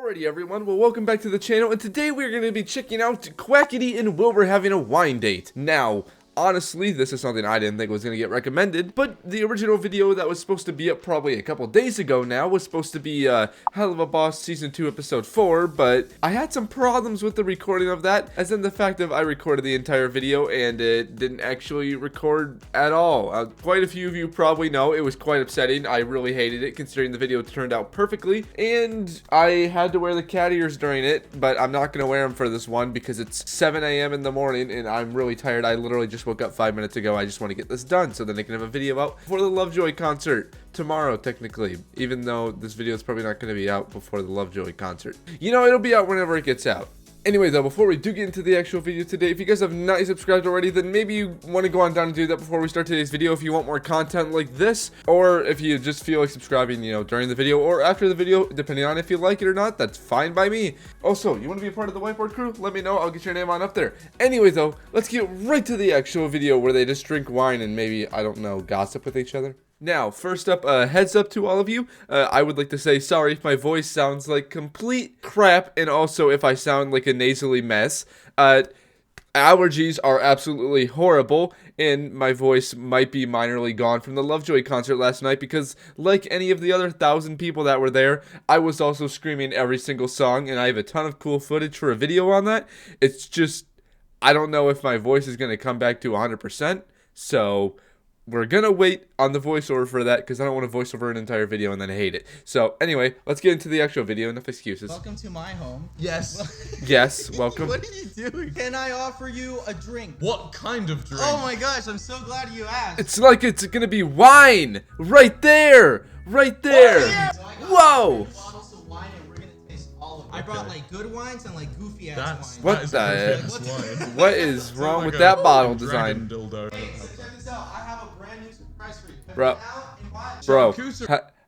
Alrighty everyone, well welcome back to the channel, and today we're going to be checking out Quackity and Wilbur having a wine date. Now, honestly, this is something I didn't think was going to get recommended, but the original video that was supposed to be up probably a couple days ago now was supposed to be Hell of a Boss Season 2 Episode 4, but I had some problems with the recording of that, as in the fact of I recorded the entire video and it didn't actually record at all. Quite a few of you probably know it was quite upsetting. I really hated it considering the video turned out perfectly, and I had to wear the cat ears during it, but I'm not going to wear them for this one because it's 7 a.m. in the morning and I'm really tired. I literally just woke up 5 minutes ago. I just want to get this done so then I can have a video out for the Lovejoy concert tomorrow, technically, even though this video is probably not going to be out before the Lovejoy concert. You know, it'll be out whenever it gets out. Anyway, though, before we do get into the actual video today, if you guys have not subscribed already, then maybe you want to go on down and do that before we start today's video if you want more content like this, or if you just feel like subscribing, you know, during the video or after the video, depending on if you like it or not, that's fine by me. Also, you want to be a part of the whiteboard crew? Let me know. I'll get your name on up there. Anyway, though, let's get right to the actual video where they just drink wine and maybe, I don't know, gossip with each other. Now, first up, heads up to all of you, I would like to say sorry if my voice sounds like complete crap, and also if I sound like a nasally mess. Allergies are absolutely horrible, and my voice might be minorly gone from the Lovejoy concert last night because, like any of the other 1,000 people that were there, I was also screaming every single song, and I have a ton of cool footage for a video on that. It's just, I don't know if my voice is going to come back to 100%, so we're gonna wait on the voiceover for that because I don't want to voice over an entire video and then hate it. So anyway, let's get into the actual video. Enough excuses. Welcome to my home. Yes. Yes, welcome. What are you doing? Can I offer you a drink? What kind of drink? Oh my gosh, I'm so glad you asked. It's like it's gonna be wine right there, right there. Oh, yeah. So whoa. Bottles of wine and we're gonna taste all of them. I brought like good wines and like goofy ass wines. What the? What is wrong with like that bottle design? Dildo. Hey, so check this out. I have a brand new surprise for you. Bro,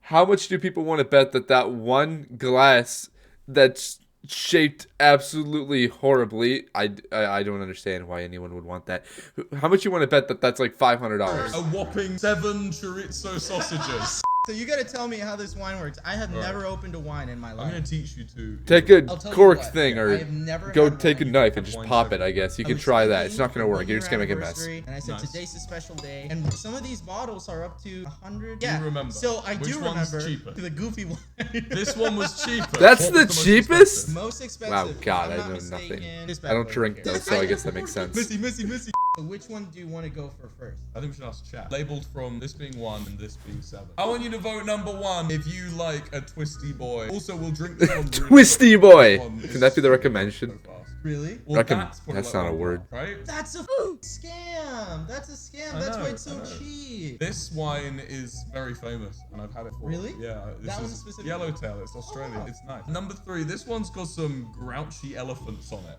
how much do people want to bet that one glass that's shaped absolutely horribly? I don't understand why anyone would want that. How much you want to bet that's like $500? A whopping 7 chorizo sausages. So you gotta tell me how this wine works. I have never opened a wine in my life. I'm gonna teach you to take a cork I thing or have never go had take a wine. knife and just pop it, I guess. You can try that. It's not gonna work. You're just gonna make a mess. And I said today's a special day. And some of these bottles are up to 100. Yeah. You remember. So I do one's remember cheaper? the goofy one. This one was cheaper. That's What the was most cheapest? expensive? Most expensive. Wow, God, if I I'm know not nothing. mistaken. I don't drink those, so I guess that makes sense. Missy. So which one do you want to go for first? I think we should ask chat. Labeled from this being 1 and this being 7. I want you to vote number 1 if you like a twisty boy. Also, we'll drink this one. Twisty boy. Can that be the recommendation? Really? Well, That's not a word. Right? That's a scam. That's a scam. That's why it's so cheap. This wine is very famous, and I've had it for. Really? Yeah. This That is one's specific. Yellowtail. It's Australian. Oh. It's nice. Number 3. This one's got some grouchy elephants on it.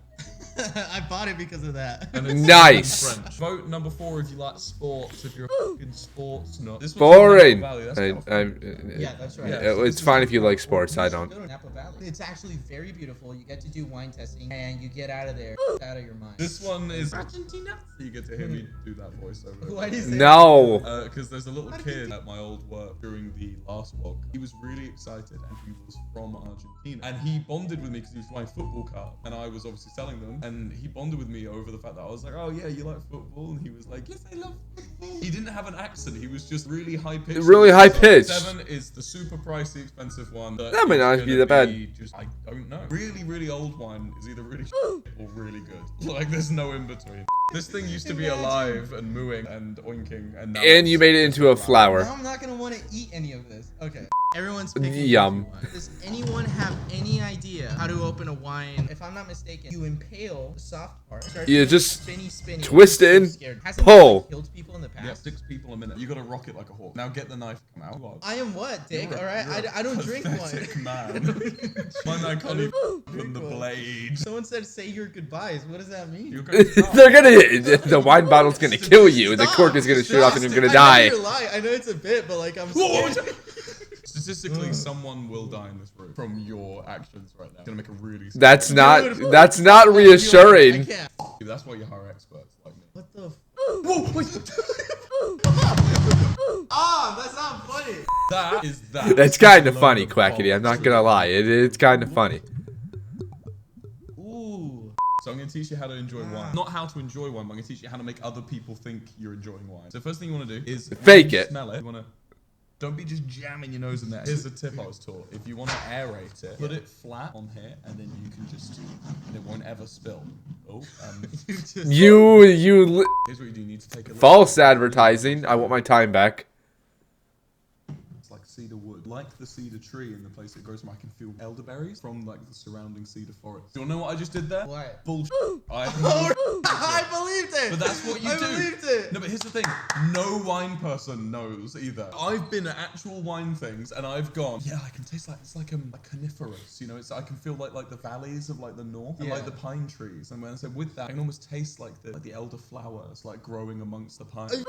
I bought it because of that. And it's Nice. French. Vote number 4 if you like sports. If you're a fucking sports nut. This one's Boring. Napa Valley, that's California. Yeah, that's right. Yeah. It's fine if you like sports. I don't. Go to Napa Valley. It's actually very beautiful. You get to do wine testing, and you get out of there, out of your mind. This one is Argentina. You get to hear me do that voiceover. Why do you say No. Because there's a little kid at my old work during the last vlog. He was really excited, and he was from Argentina. And he bonded with me because he was buying football cards, and I was obviously selling them. And he bonded with me over the fact that I was like, "Oh yeah, you like football?" And he was like, "Yes, I love football." He didn't have an accent. He was just really high pitched. Really high pitched. 7 is the super pricey, expensive one. That might not be that bad. Just, I don't know. Really, really old wine is either really or really good. Like there's no in between. This thing used to be alive and mooing and oinking, and now And you made it into a flower. Now I'm not gonna want to eat any of this. Okay. Everyone's picking Yum. one. Does anyone have any idea how to open a wine? If I'm not mistaken, you impale the soft part. Start You doing just spinny. twist it in, Hasn't pull. Like, killed people in the past? Yeah, 6 people a minute. You gotta rock it like a hawk. Now get the knife. Come out. I am what, Dick? You're All right, I don't drink pathetic wine. man. My man can't even open the one. blade. Someone said say your goodbyes. What does that mean? You're gonna die. They're gonna. The wine bottle's gonna kill you. The cork is gonna shoot off, and you're gonna die. I know you're lying. I know it's a bit, but like I'm scared. Statistically, someone will die in this room from your actions right now. It's gonna make a really. That's scary not I reassuring. can't. That's why you hire experts like me. What the? Whoa! Wait. Ah, that's not funny. That is that. That's kind of funny, Quackity. I'm not gonna lie. It's kind of funny. Ooh. So I'm going to teach you how to enjoy wine. Not how to enjoy wine, but I'm going to teach you how to make other people think you're enjoying wine. So first thing you want to do is Fake it. Smell it. You want to. Don't be just jamming your nose in there. Here's a tip I was taught. If you want to aerate it, put it flat on here, and then you can just, and it won't ever spill. Oh, Here's what you do. You need to take a false advertising. I want my time back. It's like cedar wood. Like the cedar tree in the place it grows from, I can feel elderberries from like the surrounding cedar forest. Do you know what I just did there? What? Bullshit. I believed it. But that's what you do. I believed it. No, but here's the thing. No wine person knows either. I've been at actual wine things and I've gone, yeah, I can taste like, it's like coniferous, you know, it's, I can feel like the valleys of like the north and like the pine trees. And when I said with that, I can almost taste like the elder flowers like growing amongst the pines.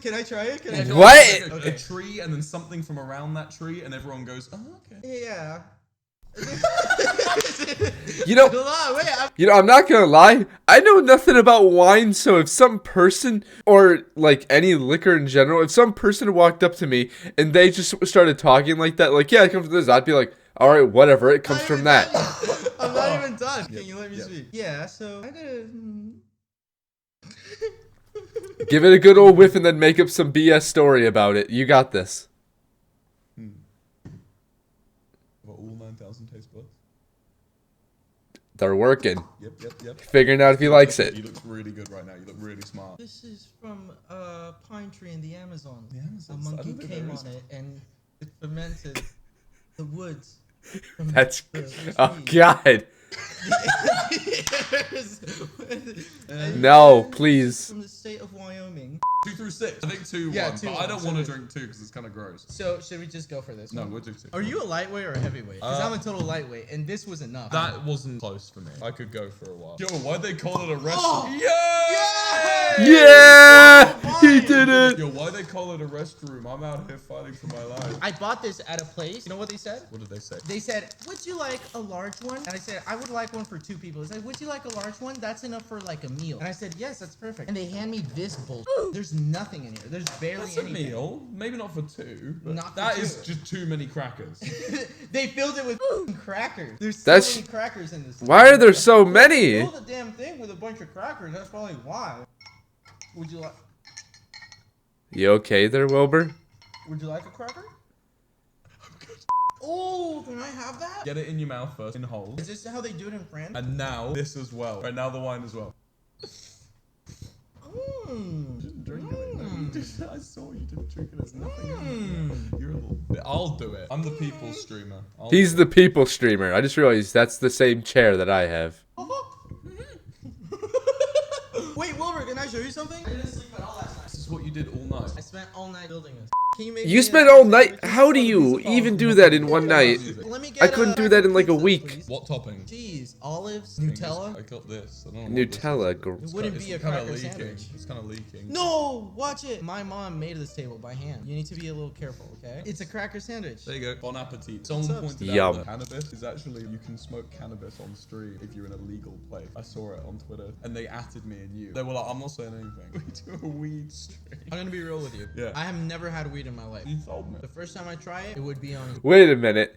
Can I try it? Can I try What? it? A tree and then something from around that tree and everyone goes, oh, okay. Yeah. You know, Hold on, wait. I'm not gonna lie. I know nothing about wine, so if some person, or like any liquor in general, if some person walked up to me and they just started talking like that, like, yeah, it comes from this, I'd be like, all right, whatever, it comes from that. I'm not even done. Can you let me speak? Yeah, so I gotta. Give it a good old whiff and then make up some BS story about it. You got this. All 9,000 taste buds. They're working. Yep. Figuring out if he likes it. You look really good right now. You look really smart. This is from a pine tree in the Amazon. The Amazon? A I monkey don't think came there is. on it and it fermented the woods. From That's, the oh tree. God. And No, please. From the state of Wyoming. 2 through 6. I think 2, Yeah, 1. 2, But I don't 1, want to so- drink 2 because it's kind of gross. So should we just go for this? No, one? we'll do 2. Are you a lightweight or a heavyweight? Because I'm a total lightweight, and this was enough. That wasn't close for me. I could go for a while. Yo, why'd they call it a restaurant? Oh! Yeah! Yeah! He did it! Yo, why'd they call it a restroom? I'm out here fighting for my life. I bought this at a place. You know what they said? What did they say? They said, would you like a large one? And I said, I would like one for 2 people. They said, would you like a large one? That's enough for like a meal. And I said, yes, that's perfect. And they hand me this bullshit. There's nothing in here. There's barely That's a anything. meal. Maybe not for 2. But Not for that 2. is just too many crackers. They filled it with crackers. There's so That's- many crackers in this. Why are there so many? Fill the damn thing with a bunch of crackers. That's probably why. Would you like? You okay there, Wilbur? Would you like a cracker? Oh, can I have that? Get it in your mouth first, in holes. Is this how they do it in France? And now this as well. Right now the wine as well. Mmm. Drink it. No, you didn't. I saw you didn't drink it. There's nothing in it. You're a little bit. I'll do it. I'm the people streamer. He's the people streamer. I just realized that's the same chair that I have. Wait, Wilbur, can I show you something? I didn't sleep at all last night. This is what you did all night. I spent all night building this. Can you make You me spent a- all night? How do you even do that in one night? Let me get I couldn't do that in like a pizza, week. please. What topping? Cheese, olives, I Nutella. got this. I don't know what Nutella. this is. It wouldn't be a kinda cracker leaking. sandwich. It's kind of leaking. No, watch it. My mom made this table by hand. You need to be a little careful, okay? It's a cracker sandwich. There you go. Bon appetit. Someone What's up? pointed Yum. out that cannabis is actually, you can smoke cannabis on stream if you're in a legal place. I saw it on Twitter and they atted me and you. They were like, I'm not saying anything. We do a weed stream. I'm gonna be real with you. Yeah. I have never had weed in my life. You told me. The first time I try it, it would be on. Wait a minute.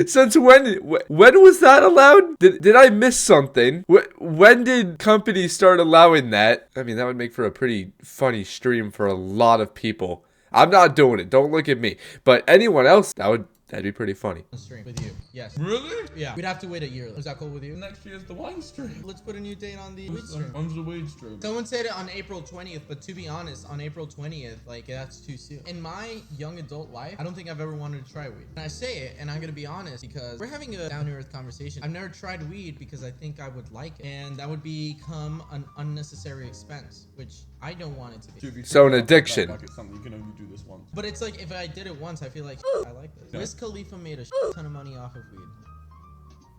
Since when was that allowed? Did I miss something? When did companies start allowing that? I mean, that would make for a pretty funny stream for a lot of people. I'm not doing it. Don't look at me. But anyone else, that'd be pretty funny. Stream with you. Yes. Really? Yeah. We'd have to wait a year. Is that cool with you? Next year's the wine stream. Let's put a new date on the weed stream. When's the weed stream? Someone said it on April 20th, but to be honest, on April 20th, like, that's too soon. In my young adult life, I don't think I've ever wanted to try weed. And I say it, and I'm gonna be honest, because we're having a down-to-earth conversation. I've never tried weed because I think I would like it, and that would become an unnecessary expense, which I don't want it to be. Dude, if you So think an about that, addiction. Like it's something you can only do this once. But it's like, if I did it once, I feel like, I like this. Yeah. Wiz Khalifa made a ton of money off of weed.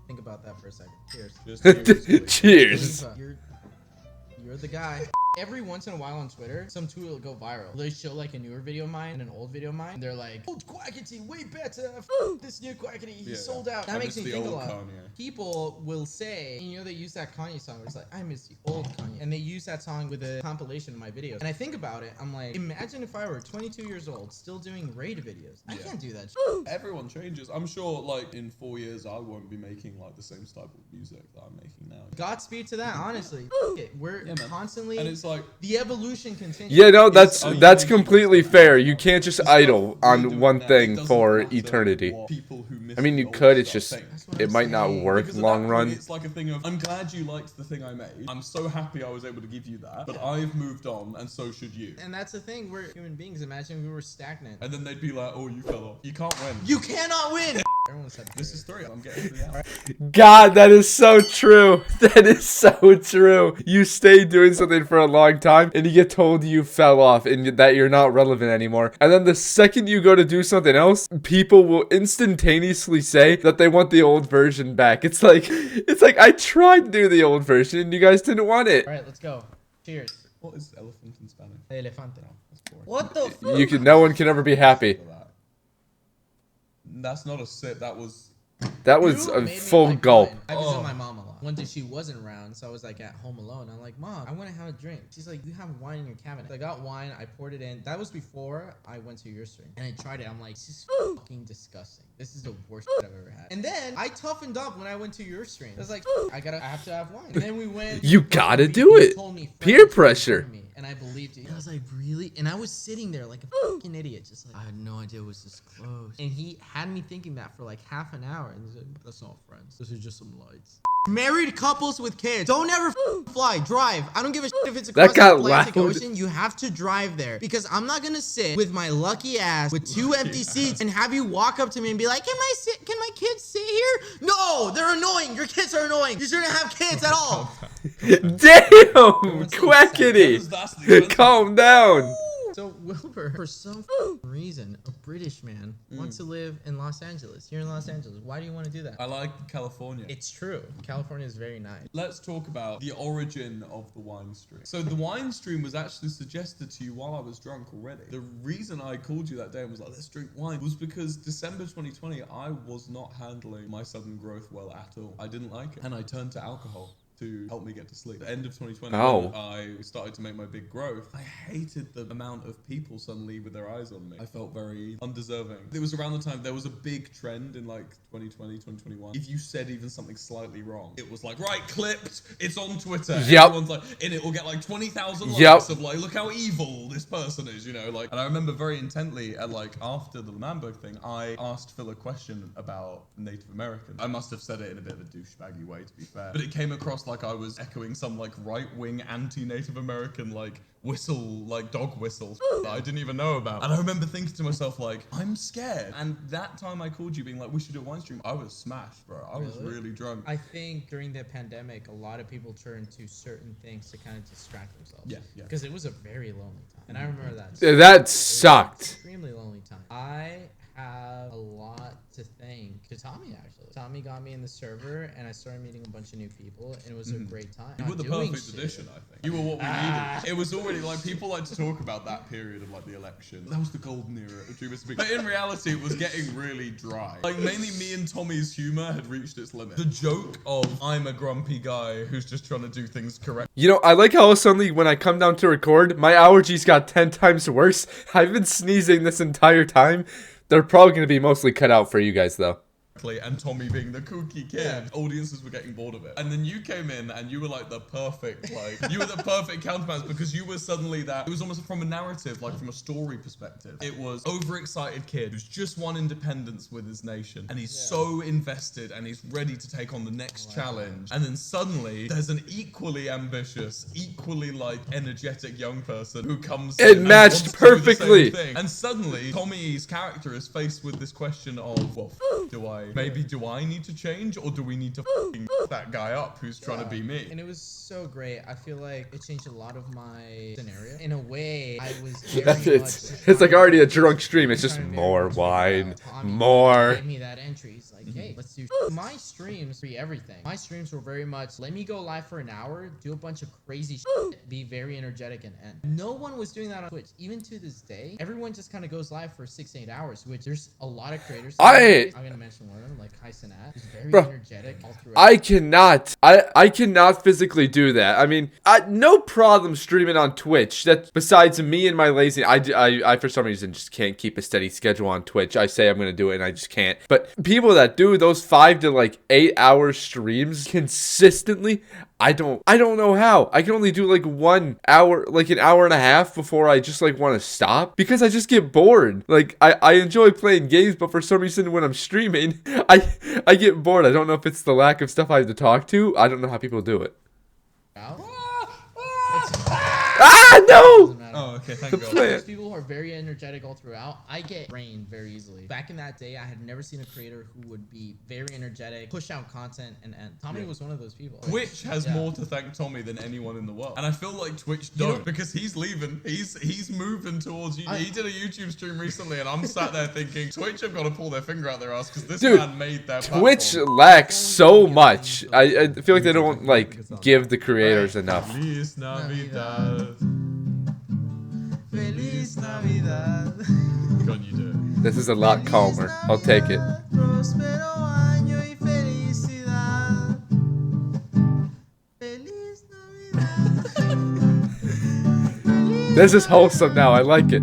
Think about that for a second. Cheers. Just Cheers. Khalifa, you're the guy. Every once in a while on Twitter, some tweet will go viral. They show like a newer video of mine and an old video of mine. And they're like, old Quackity, way better. This new Quackity, he sold out. That makes me think a lot. Kanye. People will say, you know, they use that Kanye song where it's like, I miss the old Kanye. And they use that song with a compilation of my videos. And I think about it, I'm like, imagine if I were 22 years old, still doing raid videos. I can't do that shit. Everyone changes. I'm sure, like, in 4 years, I won't be making, like, the same type of music that I'm making now. Godspeed to that, honestly. We're constantly... And it's like... The evolution continues. Yeah, no, that's completely fair. You can't just idle on one thing for eternity. I mean, you could, it's just, it might not work long run. It's like a thing of, I'm glad you liked the thing I made. I'm so happy I was able to give you that, but I've moved on, and so should you. And that's the thing, we're human beings. Imagine we were stagnant. And then they'd be like, oh, you fell off. You can't win. You cannot win! Everyone said This is 3. I'm getting 3 out. God, that is so true. That is so true. You stay doing something for a long time and you get told you fell off and that you're not relevant anymore. And then the second you go to do something else, people will instantaneously say that they want the old version back. It's like I tried to do the old version and you guys didn't want it. All right, let's go. Cheers. What is elephant in Spanish? Elefante. That's boring. What the fuck? No one can ever be happy. That's not a sip. That was a full gulp. I visit my mom a lot. One day she wasn't around, so I was like at home alone. I'm like, Mom, I want to have a drink. She's like, you have wine in your cabinet. So I got wine, I poured it in. That was before I went to your stream. And I tried it. I'm like, this is fucking disgusting. This is the worst shit I've ever had. And then I toughened up when I went to your stream. I was like, I have to have wine. And then we went. You gotta do it. Peer pressure. And I believed it. I was like, really? And I was sitting there like a fucking idiot, just like, I had no idea it was this close. And he had me thinking that for like half an hour. And he's like, that's not friends. This is just some lights. Married couples with kids, don't ever fly, drive. I don't give a shit if it's across the Atlantic Ocean. You have to drive there because I'm not gonna sit with my lucky ass with 2 empty seats and have you walk up to me and be like, can my kids sit here? No, they're annoying. Your kids are annoying. You shouldn't have kids at all. Damn, Quackity, calm down. So Wilbur, for some reason, a British man wants to live in Los Angeles. You're in Los Angeles. Why do you want to do that? I like California. It's true. California is very nice. Let's talk about the origin of the wine stream. So the wine stream was actually suggested to you while I was drunk already. The reason I called you that day and was like, let's drink wine, was because December 2020, I was not handling my sudden growth well at all. I didn't like it. And I turned to alcohol to help me get to sleep. The end of 2020, when I started to make my big growth, I hated the amount of people suddenly with their eyes on me. I felt very undeserving. It was around the time there was a big trend in like 2020, 2021. If you said even something slightly wrong, it was like, right, clipped, it's on Twitter. Yep. Everyone's like, and it will get like 20,000 likes of like, look how evil this person is, you know, like. And I remember very intently at like after the Lamberg thing, I asked Phil a question about Native American. I must have said it in a bit of a douchebaggy way, to be fair, but it came across like I was echoing some like right-wing anti-Native American like whistle, like dog whistle that I didn't even know about. And I remember thinking to myself like, I'm scared. And that time I called you being like, we should do a wine stream, I was smashed, bro. I was really drunk. I think during the pandemic, a lot of people turned to certain things to kind of distract themselves. Yeah. Because it was a very lonely time. And I remember that. That sucked. Extremely lonely time. I have a lot to thank to Tommy, actually. Tommy got me in the server and I started meeting a bunch of new people and it was a great time. You were the perfect addition, I think. You were what we needed. It was already like, people like to talk about that period of like the election. That was the golden era of Dreamers Speak. But in reality, it was getting really dry. Like mainly me and Tommy's humor had reached its limit. The joke of I'm a grumpy guy who's just trying to do things correct. You know, I like how suddenly when I come down to record, my allergies got 10 times worse. I've been sneezing this entire time. They're probably going to be mostly cut out for you guys, though. And Tommy being the kooky kid, audiences were getting bored of it. And then you came in and you were like the perfect, like, you were the perfect counterbalance because you were suddenly that, it was almost from a narrative, like from a story perspective. It was overexcited kid who's just won independence with his nation and he's so invested and he's ready to take on the next challenge. And then suddenly there's an equally ambitious, equally like energetic young person who comes it in matched and wants perfectly. to do the same thing. And suddenly Tommy's character is faced with this question of, well, do I maybe do I need to change, or do we need to f***ing that guy up who's trying to be me? And it was so great. I feel like it changed a lot of my scenario. In a way, I was very it's like already a drunk stream. It's just more wine, more. Give me that entry. He's like, hey, let's do my streams. Be everything. My streams were very much, let me go live for an hour, do a bunch of crazy shit, be very energetic, and end. No one was doing that on Twitch. Even to this day, everyone just kind of goes live for 6 to 8 hours, which there's a lot of creators. I'm gonna mention one of them, like Hysanat, who's very energetic all throughout. I cannot physically do that. I mean, no problem streaming on Twitch. That besides me and my lazy, I for some reason just can't keep a steady schedule on Twitch. I say I'm gonna do it and I just can't. But people that do those 5 to like 8 hour streams consistently, I don't know how. I can only do like 1 hour, like an hour and a half before I just like want to stop because I just get bored. Like I enjoy playing games, but for some reason when I'm streaming, I get bored. I don't know if it's the lack of stuff I have to talk to. I don't know how people do it. No! Oh, okay, thank God. There's people who are very energetic all throughout. I get drained very easily. Back in that day, I had never seen a creator who would be very energetic, push out content, and Tommy was one of those people. Twitch has more to thank Tommy than anyone in the world. And I feel like Twitch don't, because he's leaving. He's moving towards you. He did a YouTube stream recently, and I'm sat there thinking, Twitch have got to pull their finger out their ass because this man made their Twitch platform. lacks so much. I feel like they don't like give the creators enough. Feliz Navidad. Feliz Navidad. Go on, you do it. This is a lot calmer. I'll take it. This is wholesome now. I like it.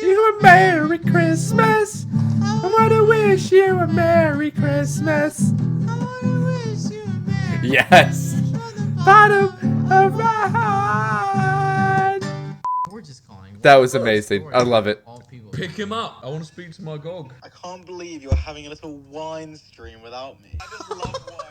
You a Merry Christmas. I wanna wish you a Merry Christmas. Yes. Bottom of my heart. We're just calling. That was amazing. I love it. Pick him up. I want to speak to my GOG. I can't believe you're having a little wine stream without me. I just love wine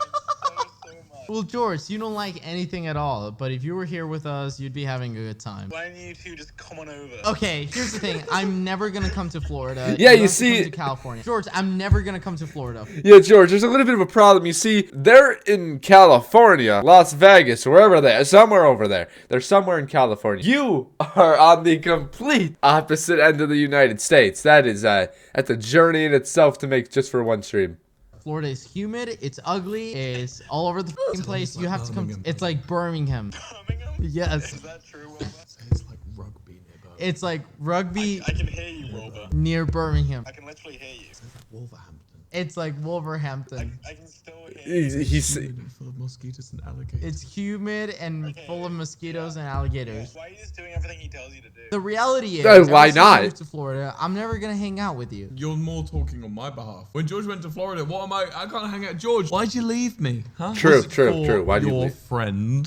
so much. Well, George, you don't like anything at all, but if you were here with us, you'd be having a good time. Why don't you two just come on over? Okay, here's the thing. I'm never gonna come to Florida. Yeah, you have to see- come to California. George, I'm never gonna come to Florida. Yeah, George, there's a little bit of a problem. You see, they're in California, Las Vegas, wherever they are, somewhere over there. They're somewhere in California. You are on the complete opposite end of the United States. That is that's a journey in itself to make just for one stream. Florida is humid, it's ugly, it's all over the f***ing place. You have to come. It's like Birmingham. Birmingham? Yes. Is that true, Wilbur? It's like rugby near Birmingham. It's like rugby I can hear you, Wilbur. near Birmingham. I can literally hear you. It's like Wolverhampton. It's like Wolverhampton. I can still hear you. He's Full of mosquitoes and alligators. It's humid and full of mosquitoes and alligators. Why are you just doing everything he tells you to do? The reality is, Why ever since not? I moved to Florida, I'm never gonna hang out with you. You're more talking on my behalf. When George went to Florida, what am I can't hang out. George, why'd you leave me? Huh? True, Was it true, for true. Why'd you your leave? friend?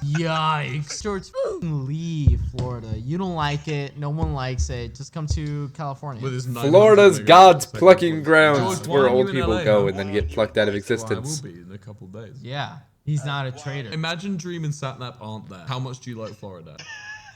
Yikes. George, f***ing leave Florida. You don't like it. No one likes it. Just come to California. With his 900 Florida's megabits God's per second plucking voice. grounds George, why where aren't old you in people LA? go and then get plucked out of Well, I existence. will be in a couple of days. Yeah. He's not a traitor. Imagine Dream and Satnap aren't there. How much do you like Florida?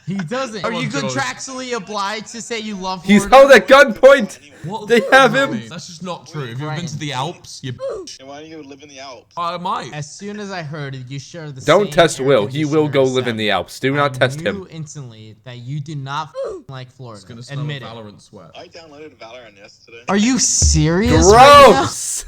He doesn't. Are Come you on, George. contractually obliged to say you love He's Florida? held at gunpoint. What They the have fuck? him. That's just not true. Have you ever been to the Alps? You Yeah, why don't you go live in the Alps? I might. As soon as I heard it, you share the Don't same test air Will. He will go conditioner live in the Alps. Do not I test knew him. instantly that you do not like Florida. It's gonna smell Admit of it. Valorant sweat. I downloaded Valorant yesterday. Are you serious? right now? Gross.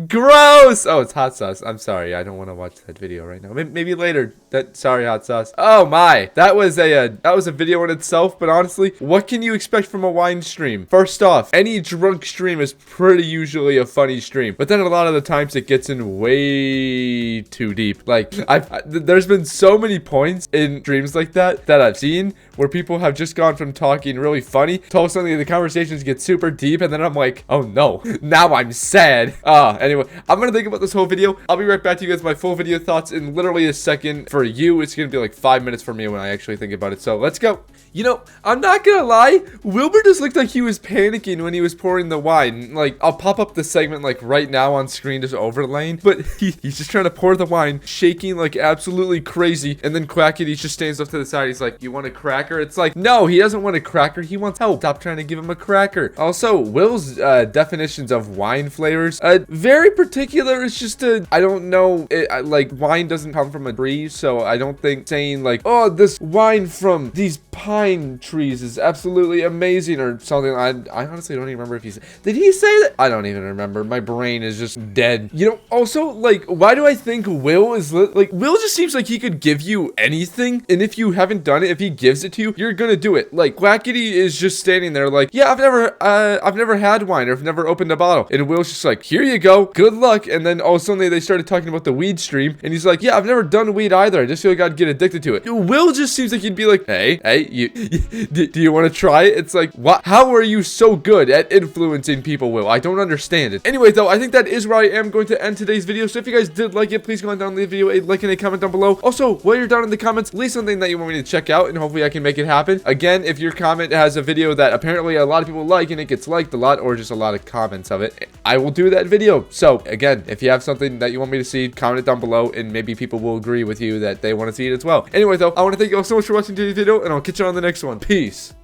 Gross. Oh, it's hot sauce. I'm sorry. I don't want to watch that video right now. Maybe later. Sorry, hot sauce. Oh my. That was a video in itself. But honestly, what can you expect from a wine stream? First off, any drunk stream is pretty usually a funny stream. But then a lot of the times it gets in way too deep. Like there's been so many points in streams like that I've seen where people have just gone from talking really funny to all of a sudden the conversations get super deep, and then I'm like, oh no, now I'm sad. Anyway, I'm gonna think about this whole video. I'll be right back to you guys, my full video thoughts in literally a second. For you, it's gonna be like 5 minutes for me when I actually think about it. So let's go. You know, I'm not gonna lie, Wilbur just looked like he was panicking when he was pouring the wine. Like, I'll pop up the segment like right now on screen, just overlaying, but he's just trying to pour the wine, shaking like absolutely crazy. And then Quackity just stands up to the side. He's like, "You want a cracker?" It's like, no, he doesn't want a cracker. He wants help. Stop trying to give him a cracker. Also, Will's definitions of wine flavors, very particular. It's just I don't know, like wine doesn't come from a tree, so I don't think saying like, "Oh, this wine from these pine trees is absolutely amazing," or something. I honestly don't even remember if he said. Did he say that? I don't even remember. My brain is just dead. You know, also, like, why do I think Will is like, Will just seems like he could give you anything, and if you haven't done it, if he gives it to you, you're gonna do it. Like, Quackity is just standing there like, "Yeah, I've never had wine, or I've never opened a bottle," and Will's just like, "Here you go, good luck." And then all of a sudden they started talking about the weed stream, and he's like, "Yeah, I've never done weed either. I just feel like I'd get addicted to it." Will just seems like he'd be like, "Hey, do you want to try it?" It's like, what? How are you so good at influencing people, Will? I don't understand it. Anyway, though, I think that is where I am going to end today's video. So if you guys did like it, please go on down and leave the video a like and a comment down below. Also, while you're down in the comments, leave something that you want me to check out, and hopefully I can make it happen. Again, if your comment has a video that apparently a lot of people like and it gets liked a lot, or just a lot of comments of it, I will do that video. So again, if you have something that you want me to see, comment it down below, and maybe people will agree with you that they want to see it as well. Anyway, though, I want to thank you all so much for watching today's video, and I'll catch you on the next one. Peace.